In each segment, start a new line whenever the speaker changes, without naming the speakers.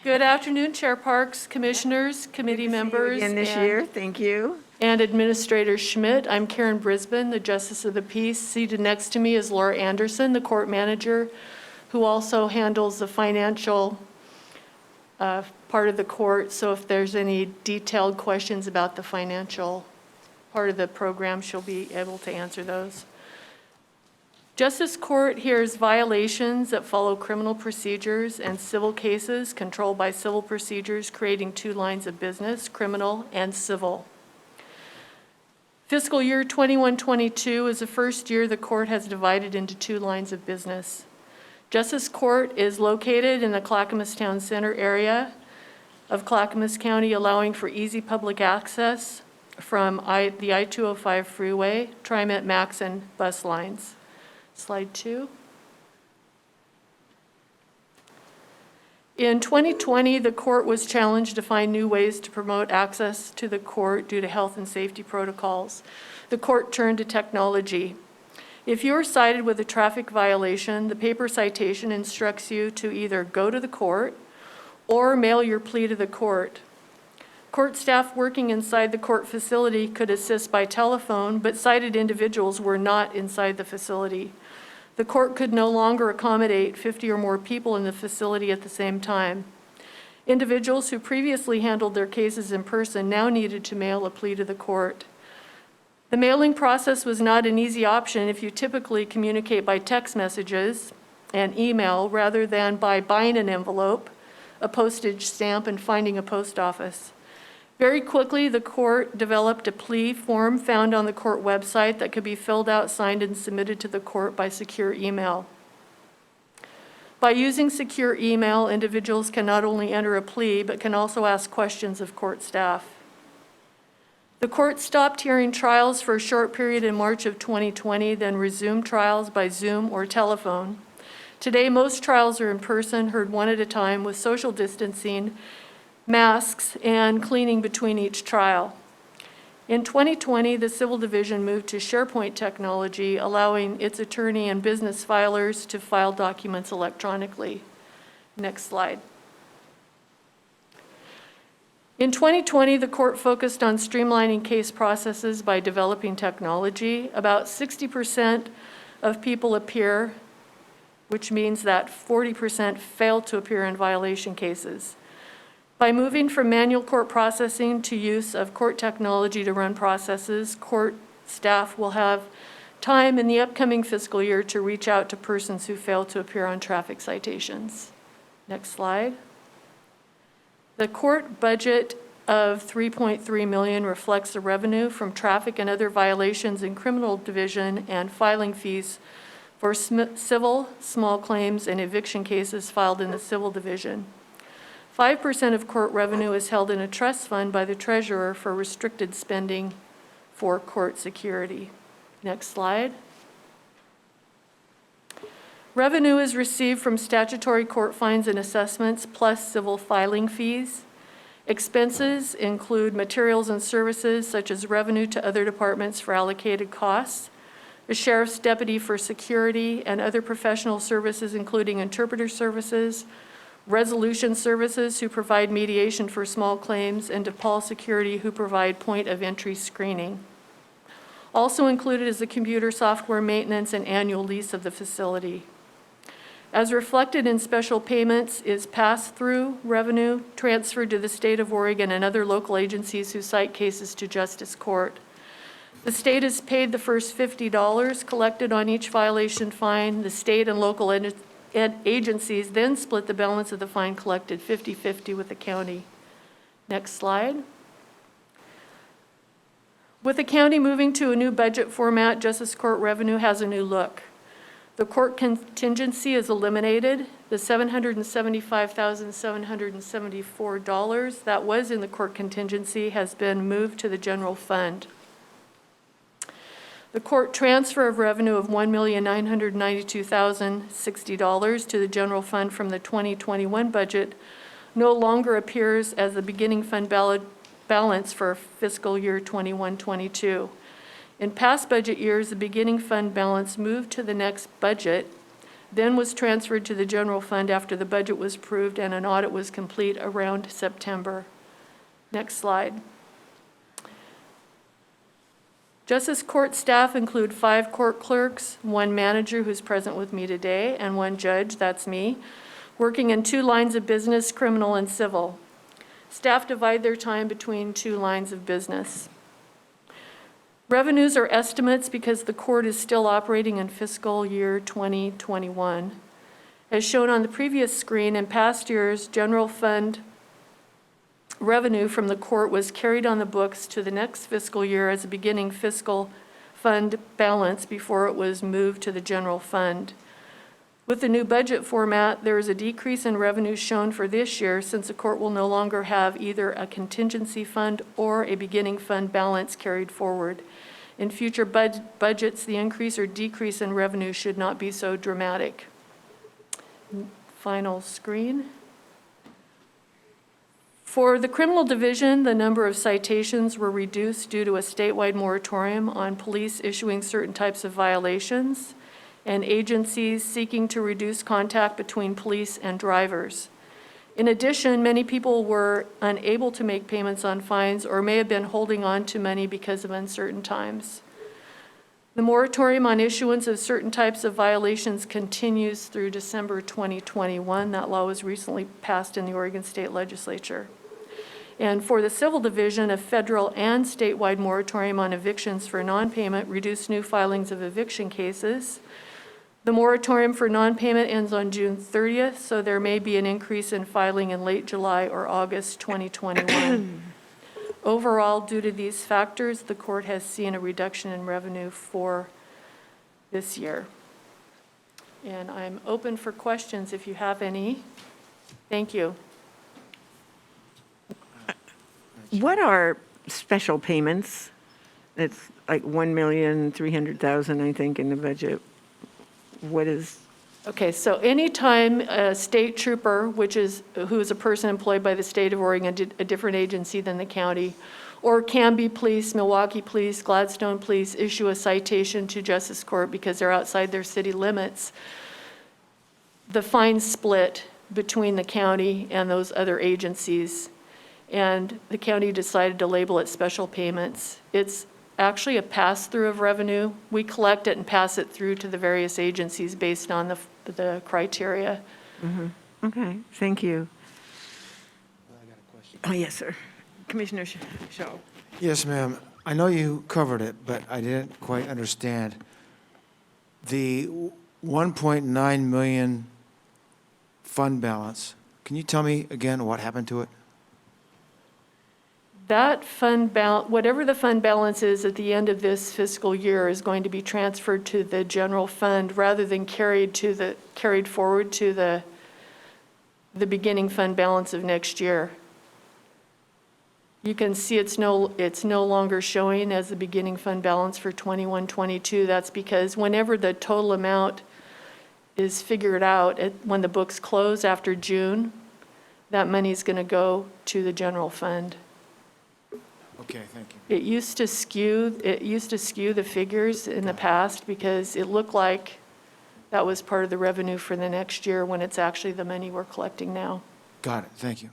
Good afternoon, Chair Parks, Commissioners, committee members.
Again this year, thank you.
And Administrator Schmidt. I'm Karen Brisbane, the Justice of the Peace. Seated next to me is Laura Anderson, the court manager, who also handles the financial part of the court. So if there's any detailed questions about the financial part of the program, she'll be able to answer those. Justice Court hears violations that follow criminal procedures and civil cases controlled by civil procedures, creating two lines of business, criminal and civil. Fiscal year 21-22 is the first year the court has divided into two lines of business. Justice Court is located in the Clackamas Town Center area of Clackamas County, allowing for easy public access from the I-205 freeway, TriMet Max, and bus lines. Slide 2. In 2020, the court was challenged to find new ways to promote access to the court due to health and safety protocols. The court turned to technology. If you're cited with a traffic violation, the paper citation instructs you to either go to the court or mail your plea to the court. Court staff working inside the court facility could assist by telephone, but cited individuals were not inside the facility. The court could no longer accommodate 50 or more people in the facility at the same time. Individuals who previously handled their cases in person now needed to mail a plea to the court. The mailing process was not an easy option if you typically communicate by text messages and email rather than by buying an envelope, a postage stamp, and finding a post office. Very quickly, the court developed a plea form found on the court website that could be filled out, signed, and submitted to the court by secure email. By using secure email, individuals can not only enter a plea, but can also ask questions of court staff. The court stopped hearing trials for a short period in March of 2020, then resumed trials by Zoom or telephone. Today, most trials are in person, heard one at a time with social distancing, masks, and cleaning between each trial. In 2020, the Civil Division moved to SharePoint technology, allowing its attorney and business filers to file documents electronically. Next slide. In 2020, the court focused on streamlining case processes by developing technology. About 60% of people appear, which means that 40% fail to appear in violation cases. By moving from manual court processing to use of court technology to run processes, court staff will have time in the upcoming fiscal year to reach out to persons who fail to appear on traffic citations. Next slide. The court budget of $3.3 million reflects the revenue from traffic and other violations in criminal division and filing fees for civil, small claims, and eviction cases filed in the civil division. 5% of court revenue is held in a trust fund by the treasurer for restricted spending for court security. Next slide. Revenue is received from statutory court fines and assessments plus civil filing fees. Expenses include materials and services such as revenue to other departments for allocated costs, the sheriff's deputy for security, and other professional services including interpreter services, resolution services who provide mediation for small claims, and DePaul Security who provide point of entry screening. Also included is the computer software maintenance and annual lease of the facility. As reflected in special payments is pass-through revenue transferred to the state of Oregon and other local agencies who cite cases to justice court. The state has paid the first $50 collected on each violation fine. The state and local agencies then split the balance of the fine collected 50-50 with the county. Next slide. With the county moving to a new budget format, Justice Court revenue has a new look. The court contingency is eliminated. The $775,774 that was in the court contingency has been moved to the general fund. The court transfer of revenue of $1,992,060 to the general fund from the 2021 budget no longer appears as the beginning fund balance for fiscal year 21-22. In past budget years, the beginning fund balance moved to the next budget then was transferred to the general fund after the budget was approved and an audit was complete around September. Next slide. Justice Court staff include 5 court clerks, 1 manager who's present with me today, and 1 judge, that's me, working in 2 lines of business, criminal and civil. Staff divide their time between 2 lines of business. Revenues are estimates because the court is still operating in fiscal year 2021. As shown on the previous screen, in past years, general fund revenue from the court was carried on the books to the next fiscal year as a beginning fiscal fund balance before it was moved to the general fund. With the new budget format, there is a decrease in revenue shown for this year since the court will no longer have either a contingency fund or a beginning fund balance carried forward. In future budgets, the increase or decrease in revenue should not be so dramatic. Final screen. For the criminal division, the number of citations were reduced due to a statewide moratorium on police issuing certain types of violations and agencies seeking to reduce contact between police and drivers. In addition, many people were unable to make payments on fines or may have been holding on to money because of uncertain times. The moratorium on issuance of certain types of violations continues through December 2021. That law was recently passed in the Oregon State Legislature. And for the civil division, a federal and statewide moratorium on evictions for non-payment reduced new filings of eviction cases. The moratorium for non-payment ends on June 30th, so there may be an increase in filing in late July or August 2021. Overall, due to these factors, the court has seen a reduction in revenue for this year. And I'm open for questions if you have any. Thank you.
What are special payments? It's like $1,300,000, I think, in the budget. What is?
Okay, so anytime a state trooper, who is a person employed by the state of Oregon, a different agency than the county, or Canby Police, Milwaukee Police, Gladstone Police, issue a citation to Justice Court because they're outside their city limits, the fines split between the county and those other agencies. And the county decided to label it special payments. It's actually a pass-through of revenue. We collect it and pass it through to the various agencies based on the criteria.
Mm-hmm. Okay, thank you. I got a question. Oh, yes, sir. Commissioner Shaw.
Yes, ma'am. I know you covered it, but I didn't quite understand. The 1.9 million fund balance, can you tell me again what happened to it?
That fund balance, whatever the fund balance is at the end of this fiscal year, is going to be transferred to the general fund rather than carried forward to the beginning fund balance of next year. You can see it's no longer showing as the beginning fund balance for 21-22. That's because whenever the total amount is figured out, when the books close after June, that money is going to go to the general fund.
Okay, thank you.
It used to skew the figures in the past because it looked like that was part of the revenue for the next year when it's actually the money we're collecting now.
Got it. Thank you.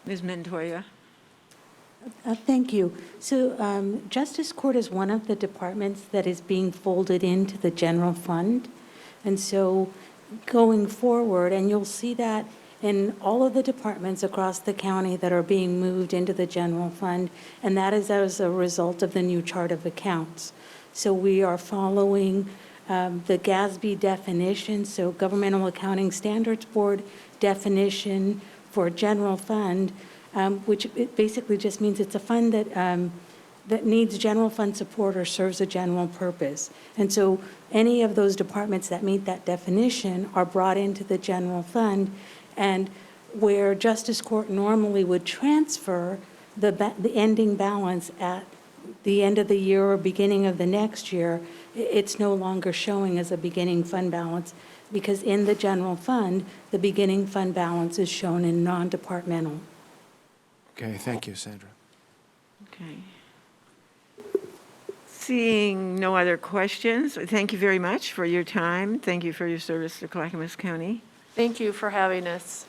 Ms. Montoya.
Thank you. So Justice Court is one of the departments that is being folded into the general fund. And so going forward, and you'll see that in all of the departments across the county that are being moved into the general fund, and that is as a result of the new chart of accounts. So we are following the GASB definition, so Governmental Accounting Standards Board definition for general fund, which it basically just means it's a fund that needs general fund support or serves a general purpose. And so any of those departments that meet that definition are brought into the general fund, and where Justice Court normally would transfer the ending balance at the end of the year or beginning of the next year, it's no longer showing as a beginning fund balance, because in the general fund, the beginning fund balance is shown in non-departmental.
Okay, thank you, Sandra.
Okay. Seeing no other questions, thank you very much for your time. Thank you for your service to Clackamas County.
Thank you for having us.